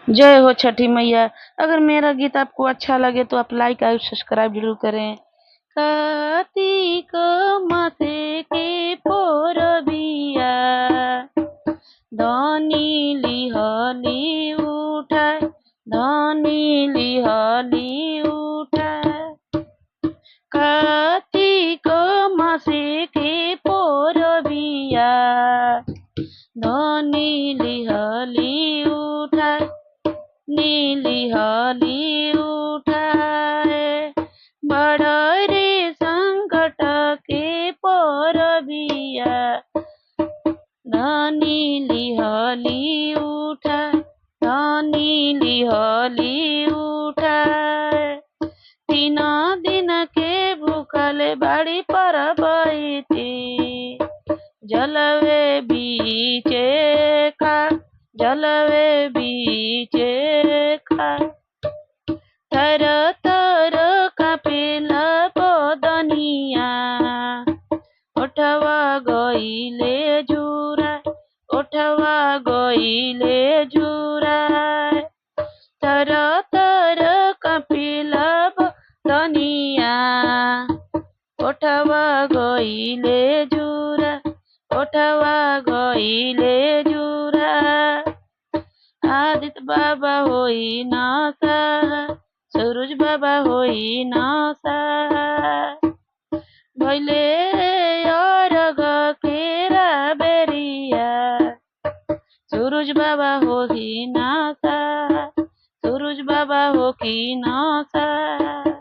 जय हो छठी मैया। अगर मेरा गीत आपको अच्छा लगे तो आप लाइक और सब्सक्राइब जरूर करें। कार्तिक मासे के पोरबिया धनी लिहली उठाए, धनी लिहली उठाए। कार्तिक मासे के पोरबिया धनी लिहली उठाए, नीली हली उठाए। बड़ रे संकट के परबिया धनी लिहली उठाए, धनी लिहली उठाए। 3 दिन के भूखल बाड़ी पर बैठी, जलवे बीचे खा, जलवे बीचे खा। तर तर कापेला बदनिया, ओठवा गइले झुराए, ओठवा गइले झुराए। तर तर कापेला बदनिया, ओठवा गइले झुराए, ओठवा गइले झुराए। आदित्य बाबा होई ना सहाय, सूरज बाबा होई ना सहाय। भइले अरग केरा बेरिया, सूरज बाबा होई ना सहाय, सूरज बाबा होई ना सहाय।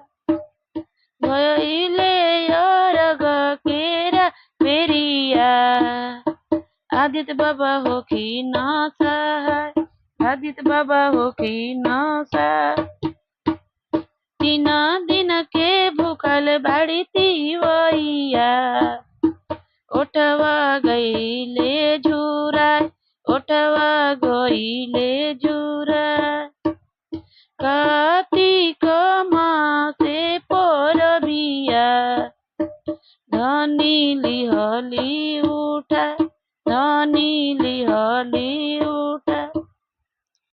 भइले अरग केरा बेरिया, आदित्य बाबा होई ना सहाय, आदित्य बाबा होई ना सहाय। 3 दिन के भूखल बाड़ी तिवैया, ओठवा गइले झुराए, ओठवा गइले झुराए। कार्तिक मासे परबिया धनी लिहली उठाए, धनी लिहली